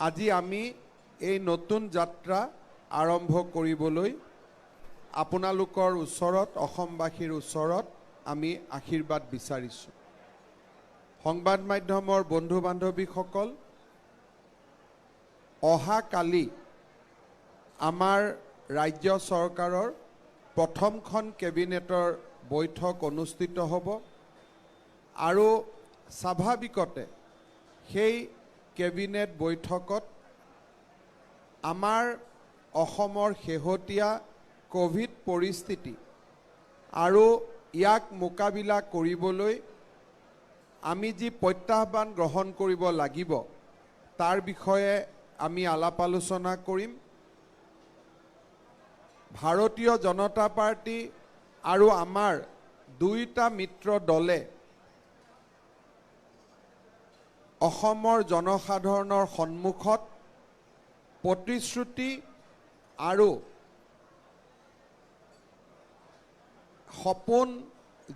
আজি আমি এই নতুন যাত্ৰা আৰম্ভ কৰিবলৈ আপোনালোকৰ ওচৰত অসমবাসীৰ ওচৰত আমি আশীৰ্বাদ বিচাৰিছোঁ। সংবাদ মাধ্যমৰ বন্ধু বান্ধৱীসকল, অহা কালি আমাৰ ৰাজ্য চৰকাৰৰ প্ৰথমখন কেবিনেটৰ বৈঠক অনুষ্ঠিত হ'ব আৰু স্বাভাৱিকতে সেই কেবিনেট বৈঠকত আমাৰ অসমৰ শেহতীয়া কোভিড পৰিস্থিতি আৰু ইয়াক মোকাবিলা কৰিবলৈ আমি যি প্ৰত্যাহ্বান গ্ৰহণ কৰিব লাগিব তাৰ বিষয়ে আমি আলাপ আলোচনা কৰিম। ভাৰতীয় জনতা পাৰ্টি আৰু আমাৰ দুইটা মিত্ৰ দলে অসমৰ জনসাধাৰণৰ সন্মুখত প্ৰতিশ্ৰুতি আৰু সপোন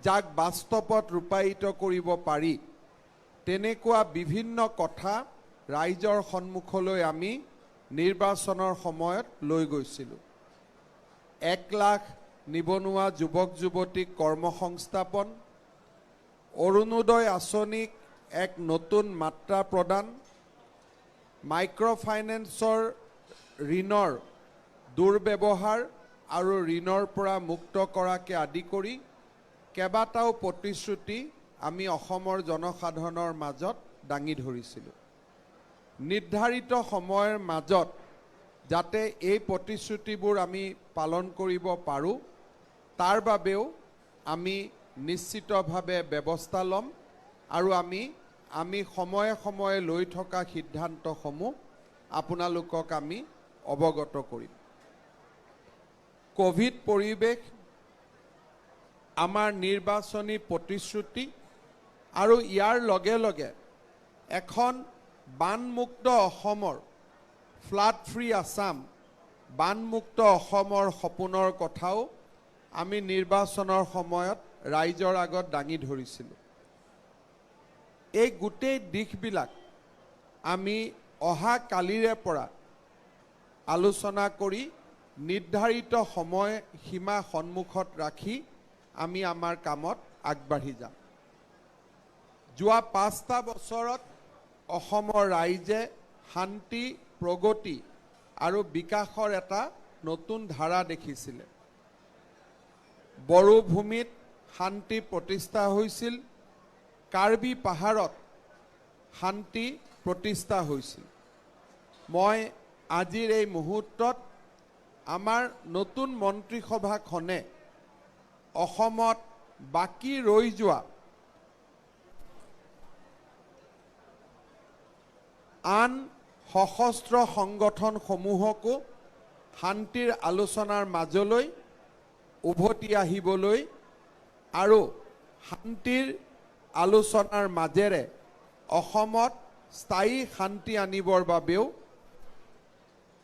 যাক বাস্তৱত ৰূপায়িত কৰিব পাৰি তেনেকুৱা বিভিন্ন কথা ৰাইজৰ সন্মুখলৈ আমি নিৰ্বাচনৰ সময়ত লৈ গৈছিলোঁ। 1 লাখ নিবনুৱা যুৱক যুৱতীক কৰ্মসংস্থাপন, অৰুণোদয় আঁচনিক এক নতুন মাত্ৰা প্ৰদান, মাইক্ৰ' ফাইনেন্সৰ ঋণৰ দুৰ্ব্যৱহাৰ আৰু ঋণৰ পৰা মুক্ত কৰাকে আদি কৰি কেইবাটাও প্ৰতিশ্ৰুতি আমি অসমৰ জনসাধাৰণৰ মাজত দাঙি ধৰিছিলোঁ। নিৰ্ধাৰিত সময়ৰ মাজত যাতে এই প্ৰতিশ্ৰুতিবোৰ আমি পালন কৰিব পাৰোঁ তাৰ বাবেও আমি নিশ্চিতভাৱে ব্যৱস্থা ল'ম আৰু আমি সময়ে সময়ে লৈ থকা সিদ্ধান্তসমূহ আপোনালোকক আমি অৱগত কৰিম। কোভিড পৰিৱেশ, আমাৰ নিৰ্বাচনী প্ৰতিশ্ৰুতি আৰু ইয়াৰ লগে লগে এখন বানমুক্ত অসমৰ, ফ্লাড ফ্ৰী আসাম, বানমুক্ত অসমৰ সপোনৰ কথাও আমি নিৰ্বাচনৰ সময়ত ৰাইজৰ আগত দাঙি ধৰিছিলোঁ। এই গোটেই দিশবিলাক আমি অহা কালিৰে পৰা আলোচনা কৰি নিৰ্ধাৰিত সময় সীমা সন্মুখত ৰাখি আমি আমাৰ কামত আগবাঢ়ি যাম। যোৱা 5টা বছৰত অসমৰ ৰাইজে শান্তি, প্ৰগতি আৰু বিকাশৰ এটা নতুন ধাৰা দেখিছিলে। বড়ো ভূমিত শান্তি প্ৰতিষ্ঠা হৈছিল, কাৰ্বি পাহাৰত শান্তি প্ৰতিষ্ঠা হৈছিল। মই আজিৰ এই মুহূৰ্তত আমাৰ নতুন মন্ত্ৰীসভাখনে অসমত বাকী ৰৈ যোৱা আন সশস্ত্ৰ সংগঠনসমূহকো শান্তিৰ আলোচনাৰ মাজলৈ উভতি আহিবলৈ আৰু শান্তিৰ আলোচনাৰ মাজেৰে অসমত স্থায়ী শান্তি আনিবৰ বাবেও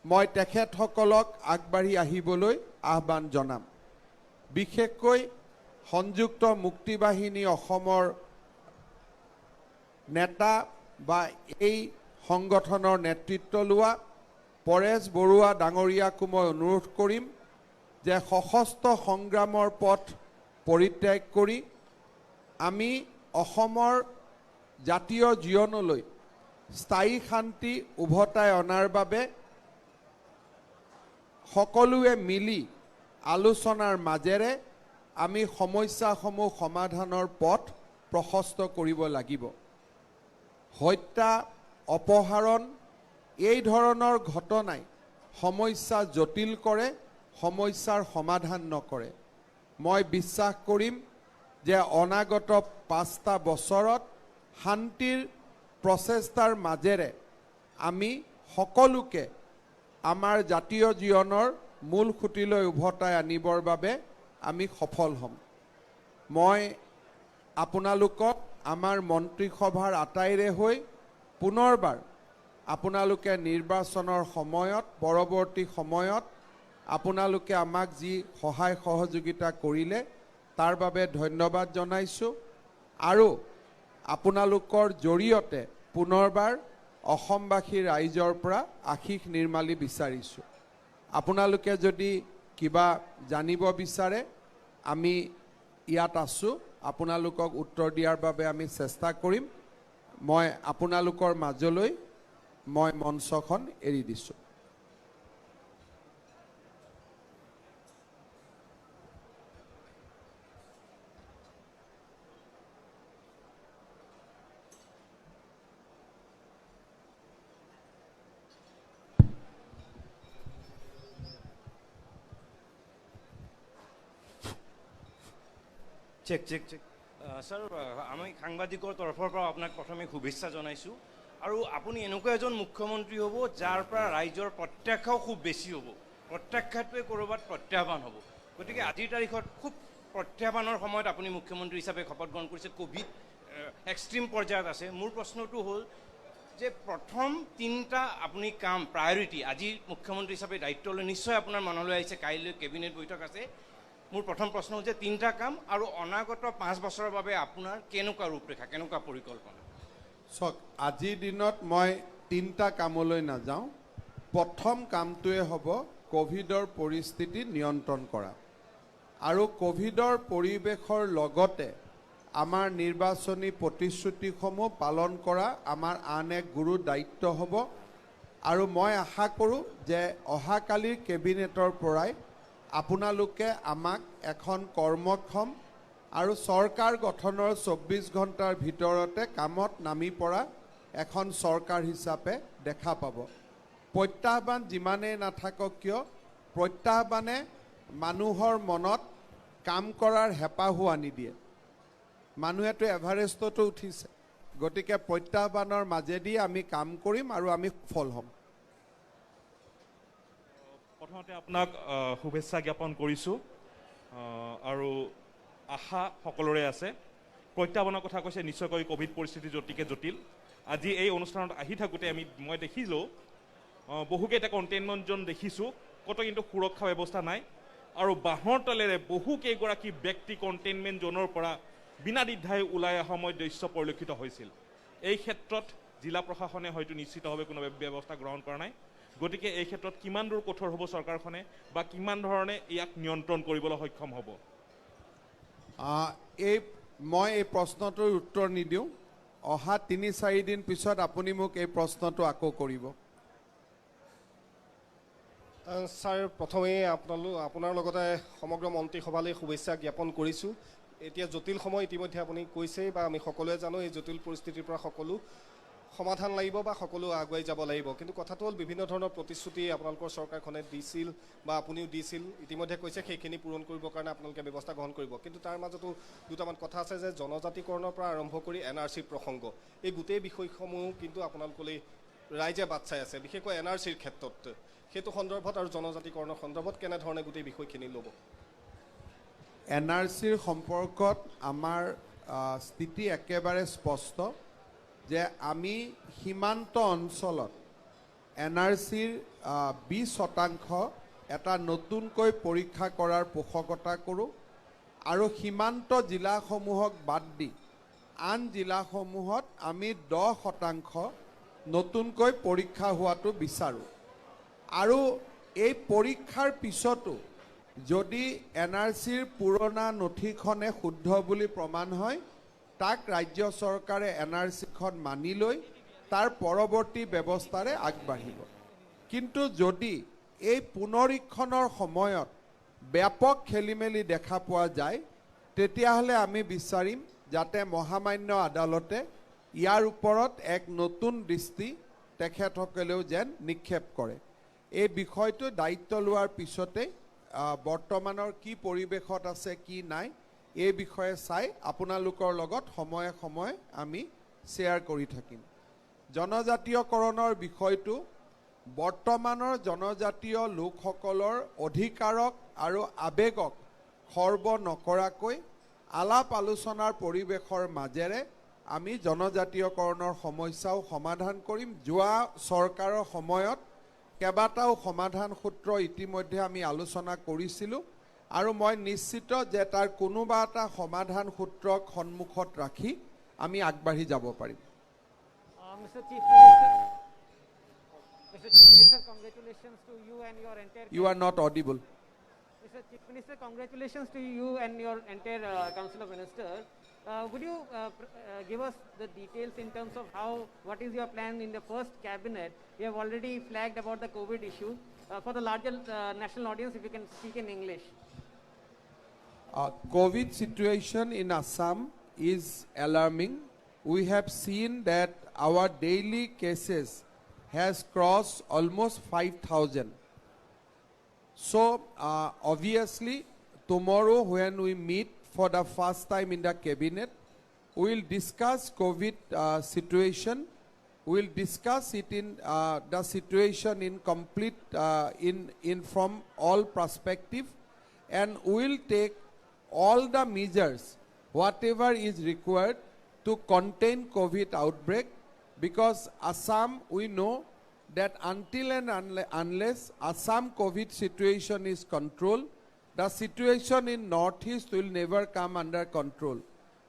মই তেখেতসকলক আগবাঢ়ি আহিবলৈ আহ্বান জনাম। বিশেষকৈ সংযুক্ত মুক্তি বাহিনী অসমৰ নেতা বা এই সংগঠনৰ নেতৃত্ব লোৱা পৰেশ বৰুৱা ডাঙৰীয়াকো মই অনুৰোধ কৰিম যে সশস্ত্ৰ সংগ্ৰামৰ পথ পৰিত্যাগ কৰি আমি অসমৰ জাতীয় জীৱনলৈ স্থায়ী শান্তি উভতাই অনাৰ বাবে সকলোৱে মিলি আলোচনাৰ মাজেৰে আমি সমস্যাসমূহ সমাধানৰ পথ প্ৰশস্ত কৰিব লাগিব। হত্যা, অপহৰণ এই ধৰণৰ ঘটনাই সমস্যা জটিল কৰে, সমস্যাৰ সমাধান নকৰে। মই বিশ্বাস কৰিম যে অনাগত 5টা বছৰত শান্তিৰ প্ৰচেষ্টাৰ মাজেৰে আমি সকলোকে আমাৰ জাতীয় জীৱনৰ মূল খুঁটিলৈ উভতাই আনিবৰ বাবে আমি সফল হ'ম। মই আপোনালোকক আমাৰ মন্ত্ৰীসভাৰ আটাইৰে হৈ পুনৰবাৰ আপোনালোকে নিৰ্বাচনৰ সময়ত, পৰৱৰ্তী সময়ত আপোনালোকে আমাক যি সহায় সহযোগিতা কৰিলে তাৰ বাবে ধন্যবাদ জনাইছোঁ আৰু আপোনালোকৰ জৰিয়তে পুনৰবাৰ অসমবাসী ৰাইজৰ পৰা আশীষ নিৰ্মালী বিচাৰিছোঁ। আপোনালোকে যদি কিবা জানিব বিচাৰে আমি ইয়াত আছোঁ, আপোনালোকক উত্তৰ দিয়াৰ বাবে আমি চেষ্টা কৰিম। মই আপোনালোকৰ মাজলৈ মই মঞ্চখন এৰি দিছোঁ। চেক চেক চেক স্যাৰ, আমি সাংবাদিকৰ তৰফৰ পৰা আপোনাক প্ৰথমে শুভেচ্ছা জনাইছোঁ। আৰু আপুনি এনেকুৱা এজন মুখ্যমন্ত্ৰী হ'ব যাৰ পৰা ৰাইজৰ প্ৰত্যাশাও খুব বেছি হ'ব, প্ৰত্যাশাটোৱে ক'ৰবাত প্ৰত্যাহ্বান হ'ব। গতিকে আজিৰ তাৰিখত খুব প্ৰত্যাহ্বানৰ সময়ত আপুনি মুখ্যমন্ত্ৰী হিচাপে শপত গ্ৰহণ কৰিছে। কোভিড এক্সট্ৰিম পৰ্যায়ত আছে। মোৰ প্ৰশ্নটো হ'ল যে প্ৰথম তিনিটা আপুনি কাম প্ৰায়ৰিটি আজি মুখ্যমন্ত্ৰী হিচাপে দায়িত্ব লৈ নিশ্চয় আপোনাৰ মনলৈ আহিছে, কাইলৈ কেবিনেট বৈঠক আছে। মোৰ প্ৰথম প্ৰশ্ন হ'ল যে তিনিটা কাম আৰু অনাগত 5 বছৰৰ বাবে আপোনাৰ কেনেকুৱা ৰূপৰেখা, কেনেকুৱা পৰিকল্পনা? চাওক, আজিৰ দিনত মই তিনিটা কামলৈ নাযাওঁ। প্ৰথম কামটোৱে হ'ব কোভিডৰ পৰিস্থিতি নিয়ন্ত্ৰণ কৰা আৰু কোভিডৰ পৰিৱেশৰ লগতে আমাৰ নিৰ্বাচনী প্ৰতিশ্ৰুতিসমূহ পালন কৰা আমাৰ আন এক গুৰু দায়িত্ব হ'ব। আৰু মই আশা কৰোঁ যে অহাকালিৰ কেবিনেটৰ পৰাই আপোনালোকে আমাক এখন কৰ্মক্ষম আৰু চৰকাৰ গঠনৰ 24 ঘণ্টাৰ ভিতৰতে কামত নামি পৰা এখন চৰকাৰ হিচাপে দেখা পাব। প্ৰত্যাহ্বান যিমানেই নাথাকক কিয়, প্ৰত্যাহ্বানে মানুহৰ মনত কাম কৰাৰ হেঁপাহো আনি দিয়ে। মানুহেতো এভাৰেষ্টতো উঠিছে, গতিকে প্ৰত্যাহ্বানৰ মাজেদি আমি কাম কৰিম আৰু আমি সফল হ'ম। প্ৰথমতে আপোনাক শুভেচ্ছা জ্ঞাপন কৰিছোঁ আৰু আশা সকলোৰে আছে। প্ৰত্যাহ্বানৰ কথা কৈছে, নিশ্চয়কৈ কোভিড পৰিস্থিতি অতিকে জটিল। আজি এই অনুষ্ঠানত আহি থাকোঁতে মই দেখিলোঁ বহুকেইটা কণ্টেইনমেণ্ট জ'ন দেখিছোঁ, ক'তো কিন্তু সুৰক্ষা ব্যৱস্থা নাই আৰু বাঁহৰ তলেৰে বহুকেইগৰাকী ব্যক্তি কণ্টেইনমেণ্ট জ'নৰ পৰা বিনা দ্বিধাই ওলাই অহা সময় দৃশ্য পৰিলক্ষিত হৈছিল। এই ক্ষেত্ৰত জিলা প্ৰশাসনে হয়তো নিশ্চিতভাৱে কোনো ব্যৱস্থা গ্ৰহণ কৰা নাই। গতিকে এই ক্ষেত্ৰত কিমান দূৰ কঠোৰ হ'ব চৰকাৰখনে বা কিমান ধৰণে ইয়াক নিয়ন্ত্ৰণ কৰিবলৈ সক্ষম হ'ব? মই এই প্ৰশ্নটোৰ উত্তৰ নিদিওঁ। অহা 3-4 দিন পিছত আপুনি মোক এই প্ৰশ্নটো আকৌ কৰিব। ছাৰ, প্ৰথমেই আপোনাৰ লগতে সমগ্ৰ মন্ত্ৰীসভালৈ শুভেচ্ছা জ্ঞাপন কৰিছোঁ। এতিয়া জটিল সময় ইতিমধ্যে আপুনি কৈছেই বা আমি সকলোৱে জানো, এই জটিল পৰিস্থিতিৰ পৰা সকলো সমাধান লাগিব বা সকলো আগুৱাই যাব লাগিব। কিন্তু কথাটো হ'ল বিভিন্ন ধৰণৰ প্ৰতিশ্ৰুতি আপোনালোকৰ চৰকাৰখনে দিছিল বা আপুনিও দিছিল, ইতিমধ্যে কৈছে সেইখিনি পূৰণ কৰিবৰ কাৰণে আপোনালোকে ব্যৱস্থা গ্ৰহণ কৰিব। কিন্তু তাৰ মাজতো দুটামান কথা আছে যে জনজাতিকৰণৰ পৰা আৰম্ভ কৰি NRCৰ প্ৰসংগ, এই গোটেই বিষয়সমূহ কিন্তু আপোনালোকলৈ ৰাইজে বাট চাই আছে, বিশেষকৈ NRCৰ ক্ষেত্ৰত। সেইটো সন্দৰ্ভত আৰু জনজাতিকৰণৰ সন্দৰ্ভত কেনেধৰণে গোটেই বিষয়খিনি ল'ব? NRCৰ সম্পৰ্কত আমাৰ স্থিতি একেবাৰে স্পষ্ট যে আমি সীমান্ত অঞ্চলত NRCৰ 20% এটা নতুনকৈ পৰীক্ষা কৰাৰ পোষকতা কৰোঁ আৰু সীমান্ত জিলাসমূহক বাদ দি আন জিলাসমূহত আমি 10% নতুনকৈ পৰীক্ষা হোৱাটো বিচাৰোঁ। আৰু এই পৰীক্ষাৰ পিছতো যদি NRCৰ পুৰণা নথিখনে শুদ্ধ বুলি প্ৰমাণ হয়, তাক ৰাজ্য চৰকাৰে NRCখন মানি লৈ তাৰ পৰৱৰ্তী ব্যৱস্থাৰে আগবাঢ়িব। কিন্তু যদি এই পুনৰীক্ষণৰ সময়ত ব্যাপক খেলিমেলি দেখা পোৱা যায়, তেতিয়াহ'লে আমি বিচাৰিম যাতে মহামান্য আদালতে ইয়াৰ ওপৰত এক নতুন দৃষ্টি তেখেতসকলেও যেন নিক্ষেপ কৰে। এই বিষয়টো দায়িত্ব লোৱাৰ পিছতেই বৰ্তমানৰ কি পৰিৱেশত আছে কি নাই এই বিষয়ে চাই আপোনালোকৰ লগত সময়ে সময়ে আমি শ্বেয়াৰ কৰি থাকিম। জনজাতীয়কৰণৰ বিষয়টো বৰ্তমানৰ জনজাতীয় লোকসকলৰ অধিকাৰক আৰু আৱেগক খৰ্ব নকৰাকৈ আলাপ আলোচনাৰ পৰিৱেশৰ মাজেৰে আমি জনজাতীয়কৰণৰ সমস্যাও সমাধান কৰিম। যোৱা চৰকাৰৰ সময়ত কেইবাটাও সমাধান সূত্ৰ ইতিমধ্যে আমি আলোচনা কৰিছিলোঁ আৰু মই নিশ্চিত যে তাৰ কোনোবা এটা সমাধান সূত্ৰক সন্মুখত ৰাখি আমি আগবাঢ়ি যাব পাৰিম। Mr. Chief Minister. Mr. Chief Minister, congratulations to you and your entire. You are not audible. Mr. Chief Minister, congratulations to you and your entire Council of Ministers. Would you give us the details in terms of what is your plan in the first cabinet? You have already flagged about the COVID issue. For the larger national audience, if you can speak in English. COVID situation in Assam is alarming. We have seen that our daily cases has crossed almost 5,000. So obviously tomorrow when we meet for the first time in the cabinet, we will discuss COVID situation. We will discuss it in the situation in complete in from all perspective, and we will take all the measures whatever is required to contain COVID outbreak, because Assam, we know that until and unless Assam COVID situation is controlled, the situation in Northeast will never come under control.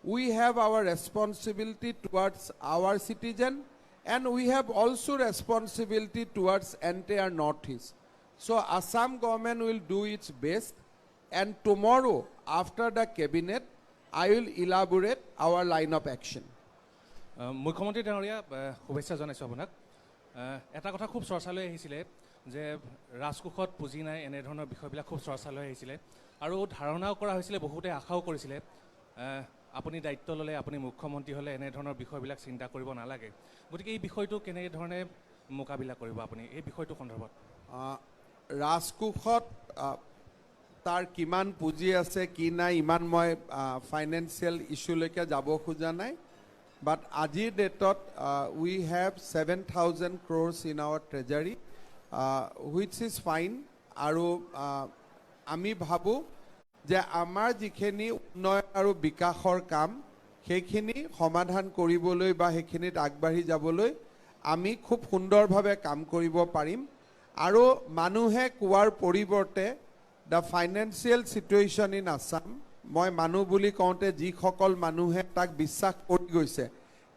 We have our responsibility towards our citizen, and we have also responsibility towards entire Northeast. So Assam government will do its best, and tomorrow after the cabinet, I will elaborate our line of action. মুখ্যমন্ত্ৰী ডাঙৰীয়া শুভেচ্ছা জনাইছোঁ আপোনাক। এটা কথা খুব চৰ্চালৈ আহিছিলে যে ৰাজকোষত পুঁজি নাই, এনেধৰণৰ বিষয়বিলাক খুব চৰ্চালৈ আহিছিলে আৰু ধাৰণাও কৰা হৈছিলে, বহুতে আশাও কৰিছিলে আপুনি দায়িত্ব ল'লে, আপুনি মুখ্যমন্ত্ৰী হ'লে এনেধৰণৰ বিষয়বিলাক চিন্তা কৰিব নালাগে। গতিকে এই বিষয়টো কেনেধৰণে মোকাবিলা কৰিব আপুনি এই বিষয়টো সন্দৰ্ভত? ৰাজকোষত তাৰ কিমান পুঁজি আছে কি নাই ইমান মই ফাইনেন্সিয়েল ইস্যুলৈকে যাব খোজা নাই। But আজিৰ ডেটত we have 7,000 crores in our treasury, which is fine. আৰু আমি ভাবোঁ যে আমাৰ যিখিনি উন্নয়ন আৰু বিকাশৰ কাম সেইখিনি সমাধান কৰিবলৈ বা সেইখিনিত আগবাঢ়ি যাবলৈ আমি খুব সুন্দৰভাৱে কাম কৰিব পাৰিম। আৰু মানুহে কোৱাৰ পৰিৱৰ্তে the financial situation in Assam, মই মানুহ বুলি কওঁতে যিসকল মানুহে তাক বিশ্বাস কৰি গৈছে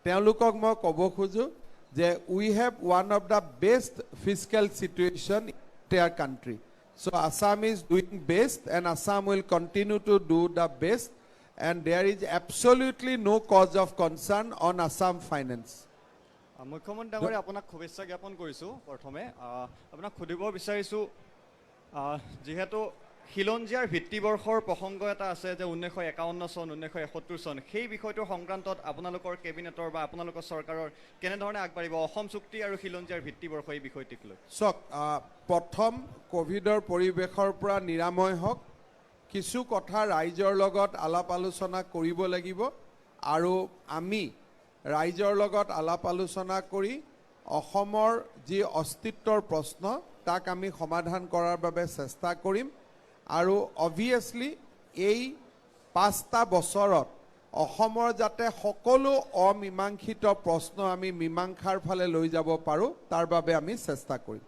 তেওঁলোকক মই ক'ব খোজো যে we have one of the best fiscal situation in their country. So Assam is doing best, and Assam will continue to do the best, and there is absolutely no cause of concern on Assam finance. মুখ্যমন্ত্ৰী ডাঙৰীয়া আপোনাক শুভেচ্ছা জ্ঞাপন কৰিছোঁ। প্ৰথমে আপোনাক সুধিব বিচাৰিছোঁ, যিহেতু খিলঞ্জীয়াৰ ভিত্তিবৰ্ষৰ প্ৰসংগ এটা আছে যে 1951 চন 1971 চন, সেই বিষয়টোৰ সংক্ৰান্তত আপোনালোকৰ কেবিনেটৰ বা আপোনালোকৰ চৰকাৰৰ কেনেধৰণে আগবাঢ়িব অসম চুক্তি আৰু খিলঞ্জীয়াৰ ভিত্তিবৰ্ষ এই বিষয়টিক লৈ? চাওক, প্ৰথম কোভিডৰ পৰিৱেশৰ পৰা নিৰাময় হওক, কিছু কথা ৰাইজৰ লগত আলাপ আলোচনা কৰিব লাগিব, আৰু আমি ৰাইজৰ লগত আলাপ আলোচনা কৰি অসমৰ যি অস্তিত্বৰ প্ৰশ্ন তাক আমি সমাধান কৰাৰ বাবে চেষ্টা কৰিম। আৰু অবভিয়াছলি এই 5টা বছৰত অসমৰ যাতে সকলো অমীমাংসিত প্ৰশ্ন আমি মীমাংসাৰ ফালে লৈ যাব পাৰোঁ তাৰ বাবে আমি চেষ্টা কৰিম।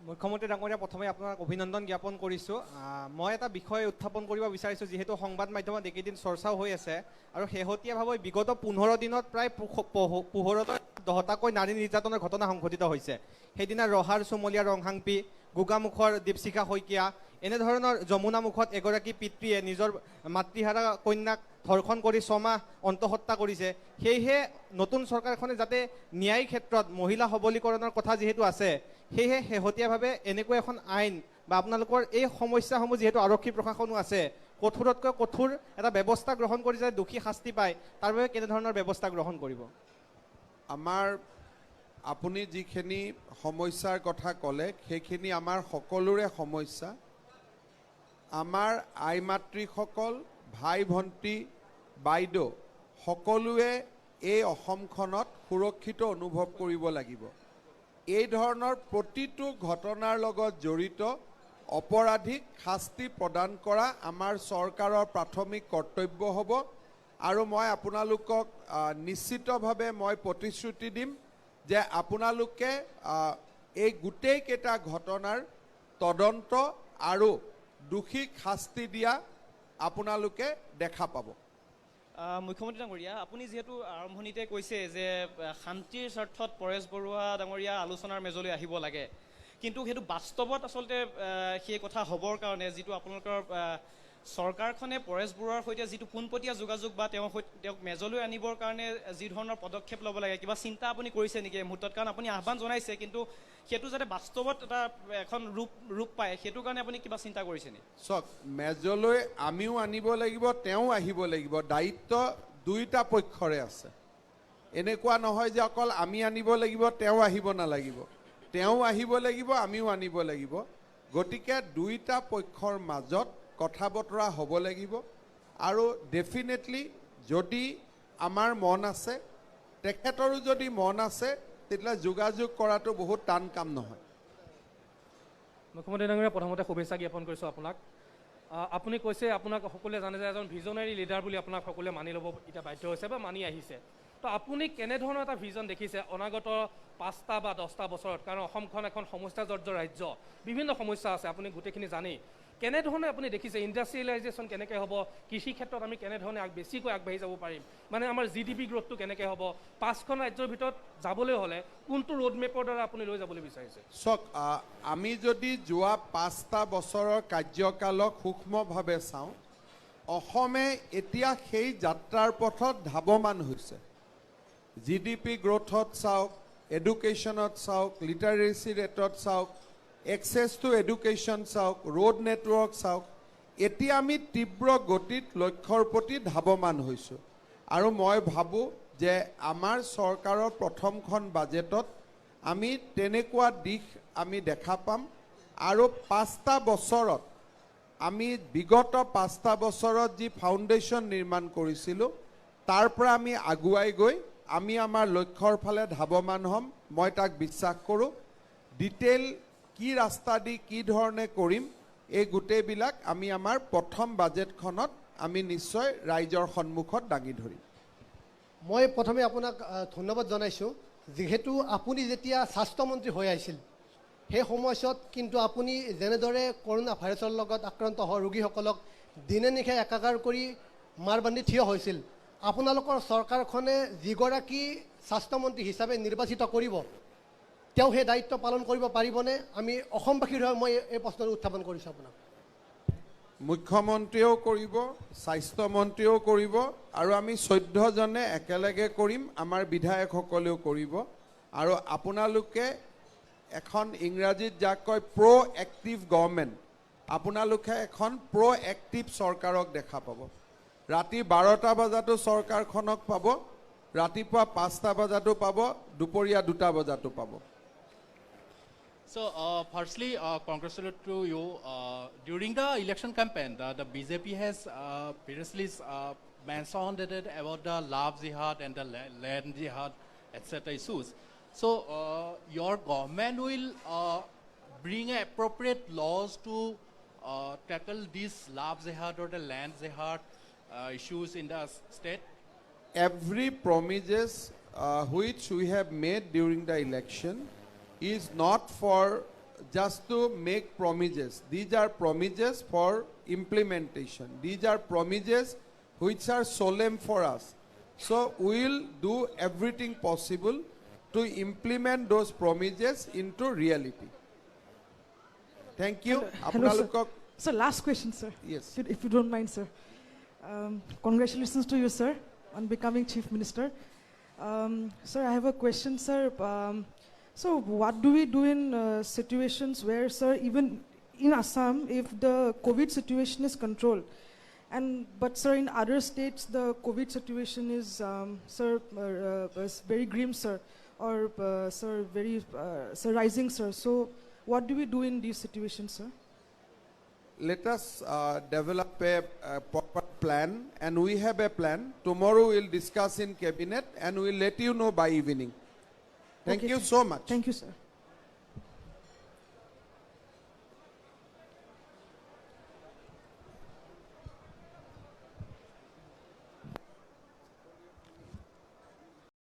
মুখ্যমন্ত্ৰী ডাঙৰীয়া, প্ৰথমে আপোনাক অভিনন্দন জ্ঞাপন কৰিছোঁ। মই এটা বিষয় উত্থাপন কৰিব বিচাৰিছোঁ, যিহেতু সংবাদ মাধ্যমত এইকেইদিন চৰ্চাও হৈ আছে আৰু শেহতীয়াভাৱে বিগত 15 দিনত প্ৰায় 10টাকৈ নাৰী নিৰ্যাতনৰ ঘটনা সংঘটিত হৈছে। সেইদিনা ৰহাৰ চুমলীয়া ৰংহাংপি, গোগামুখৰ দীপশিখা শইকীয়া, এনেধৰণৰ যমুনামুখত এগৰাকী পিতৃয়ে নিজৰ মাতৃহাৰা কন্যাক ধৰ্ষণ কৰি 6 মাহ অন্তঃহত্যা কৰিছে। সেয়েহে নতুন চৰকাৰখনে যাতে ন্যায়িক ক্ষেত্ৰত মহিলা সবলীকৰণৰ কথা যিহেতু আছে, সেয়েহে শেহতীয়াভাৱে এনেকুৱা এখন আইন বা আপোনালোকৰ এই সমস্যাসমূহ যিহেতু আৰক্ষী প্ৰশাসনো আছে, কঠোৰতকৈ কঠোৰ এটা ব্যৱস্থা গ্ৰহণ কৰি যাতে দোষী শাস্তি পায় তাৰ বাবে কেনেধৰণৰ ব্যৱস্থা গ্ৰহণ কৰিব? আমাৰ আপুনি যিখিনি সমস্যাৰ কথা ক'লে সেইখিনি আমাৰ সকলোৰে সমস্যা। আমাৰ আই মাতৃসকল, ভাই ভণ্টি, বাইদেউ সকলোৱে এই অসমখনত সুৰক্ষিত অনুভৱ কৰিব লাগিব। এই ধৰণৰ প্ৰতিটো ঘটনাৰ লগত জড়িত অপৰাধীক শাস্তি প্ৰদান কৰা আমাৰ চৰকাৰৰ প্ৰাথমিক কৰ্তব্য হ'ব। আৰু মই আপোনালোকক নিশ্চিতভাৱে মই প্ৰতিশ্ৰুতি দিম যে আপোনালোকে এই গোটেইকেইটা ঘটনাৰ তদন্ত আৰু দোষীক শাস্তি দিয়া আপোনালোকে দেখা পাব। মুখ্যমন্ত্ৰী ডাঙৰীয়া, আপুনি যিহেতু আৰম্ভণিতে কৈছে যে শান্তিৰ স্বাৰ্থত পৰেশ বৰুৱা ডাঙৰীয়া আলোচনাৰ মেজলৈ আহিব লাগে, কিন্তু সেইটো বাস্তৱত আচলতে সেই কথা হ'বৰ কাৰণে যিটো আপোনালোকৰ চৰকাৰখনে পৰেশ বৰুৱাৰ সৈতে যিটো পোনপটীয়া যোগাযোগ বা তেওঁক মেজলৈ আনিবৰ কাৰণে যি ধৰণৰ পদক্ষেপ ল'ব লাগে, কিবা চিন্তা আপুনি কৰিছে নেকি এই মুহূৰ্তত? কাৰণ আপুনি আহ্বান জনাইছে, কিন্তু সেইটো যাতে বাস্তৱত এখন ৰূপ পায়, সেইটো কাৰণে আপুনি কিবা চিন্তা কৰিছে নেকি? চাওক, মেজলৈ আমিও আনিব লাগিব, তেওঁ আহিব লাগিব। দায়িত্ব দুইটা পক্ষৰে আছে। এনেকুৱা নহয় যে অকল আমি আনিব লাগিব, তেওঁ আহিব নালাগিব। তেওঁ আহিব লাগিব, আমিও আনিব লাগিব। গতিকে দুইটা পক্ষৰ মাজত কথা বতৰা হ'ব লাগিব। আৰু ডেফিনেটলি যদি আমাৰ মন আছে, তেখেতৰো যদি মন আছে, তেতিয়াহ'লে যোগাযোগ কৰাটো বহুত টান কাম নহয়। মুখ্যমন্ত্ৰী ডাঙৰীয়া, প্ৰথমতে শুভেচ্ছা জ্ঞাপন কৰিছোঁ আপোনাক। আপুনি কৈছে আপোনাক সকলোৱে জানে যে এজন ভিজনাৰী লিডাৰ বুলি আপোনাক সকলোৱে মানি ল'ব এতিয়া বাধ্য হৈছে বা মানি আহিছে। তো আপুনি কেনেধৰণৰ এটা ভিজন দেখিছে অনাগত 5টা বা 10টা বছৰত? কাৰণ অসমখন এখন সমস্যাজৰ্জৰ ৰাজ্য, বিভিন্ন সমস্যা আছে, আপুনি গোটেইখিনি জানেই। কেনেধৰণে আপুনি দেখিছে ইণ্ডাষ্ট্ৰিয়েলাইজেশ্যন কেনেকৈ হ'ব, কৃষি ক্ষেত্ৰত আমি কেনেধৰণে বেছিকৈ আগবাঢ়ি যাব পাৰিম, মানে আমাৰ GDP গ্ৰথটো কেনেকৈ হ'ব, 5খন ৰাজ্যৰ ভিতৰত যাবলৈ হ'লে কোনটো ৰোডমেপৰ দ্বাৰা আপুনি লৈ যাবলৈ বিচাৰিছে? চাওক, আমি যদি যোৱা 5টা বছৰৰ কাৰ্যকালক সূক্ষ্মভাৱে চাওঁ, অসমে এতিয়া সেই যাত্ৰাৰ পথত ধাৱমান হৈছে। GDP গ্ৰথত চাওক, এডুকেশ্যনত চাওক, লিটাৰেচি ৰেটত চাওক, এক্সেছ টু এডুকেশ্যন চাওক, ৰোড নেটৱৰ্ক চাওক, এতিয়া আমি তীব্ৰ গতিত লক্ষ্যৰ প্ৰতি ধাৱমান হৈছোঁ। আৰু মই ভাবোঁ যে আমাৰ চৰকাৰৰ প্ৰথমখন বাজেটত আমি তেনেকুৱা দিশ আমি দেখা পাম। আৰু 5টা বছৰত আমি বিগত 5টা বছৰত যি ফাউণ্ডেশ্যন নিৰ্মাণ কৰিছিলোঁ, তাৰ পৰা আমি আগুৱাই গৈ আমি আমাৰ লক্ষ্যৰ ফালে ধাৱমান হ'ম, মই তাক বিশ্বাস কৰোঁ। ডিটেইল কি ৰাস্তা দি কি ধৰণে কৰিম, এই গোটেইবিলাক আমি আমাৰ প্ৰথম বাজেটখনত আমি নিশ্চয় ৰাইজৰ সন্মুখত দাঙি ধৰিম। মই প্ৰথমে আপোনাক ধন্যবাদ জনাইছোঁ, যিহেতু আপুনি যেতিয়া স্বাস্থ্যমন্ত্ৰী হৈ আহিছিল, সেই সময়ছোৱাত কিন্তু আপুনি যেনেদৰে কৰোণা ভাইৰাছৰ লগত আক্ৰান্ত হোৱা ৰোগীসকলক দিনে নিশাই একাকাৰ কৰি মাৰ বান্ধি থিয় হৈছিল। আপোনালোকৰ চৰকাৰখনে যিগৰাকী স্বাস্থ্যমন্ত্ৰী হিচাপে নিৰ্বাচিত কৰিব, তেওঁ সেই দায়িত্ব পালন কৰিব পাৰিবনে? আমি অসমবাসীৰ হৈ মই এই প্ৰশ্নটো উত্থাপন কৰিছোঁ আপোনাক। মুখ্যমন্ত্ৰীয়েও কৰিব, স্বাস্থ্যমন্ত্ৰীয়েও কৰিব, আৰু আমি 14জনে একেলগে কৰিম, আমাৰ বিধায়কসকলেও কৰিব। আৰু আপোনালোকে এখন ইংৰাজীত যাক কয় প্ৰ'এক্টিভ গভৰ্ণমেণ্ট, আপোনালোকে এখন প্ৰ'এক্টিভ চৰকাৰক দেখা পাব। ৰাতি 12টা বজাতো চৰকাৰখনক পাব, ৰাতিপুৱা 5টা বজাতো পাব, দুপৰীয়া 2টা বজাতো পাব। So, firstly, congratulations to you. During the election campaign, the BJP has previously mentioned about the love jihad and the land jihad, etc. issues. So, your government will bring appropriate laws to tackle these love jihad or the land jihad issues in the state? Every promises which we have made during the election is not for just to make promises. These are promises for implementation. These are promises which are solemn for us. So we will do everything possible to implement those promises into reality. Thank you. Hello, sir. Sir, last question, sir. Yes. If you don't mind, sir. Congratulations to you, sir, on becoming Chief Minister. Sir, I have a question, sir. So what do we do in situations where, sir, even in Assam, if the COVID situation is controlled, but sir, in other states, the COVID situation is, sir, is very grim, sir, or sir, very sir, rising, sir. So what do we do in these situations, sir? Let us develop a proper plan, and we have a plan. Tomorrow we'll discuss in cabinet, and we'll let you know by evening. Thank you so much. Thank you, sir.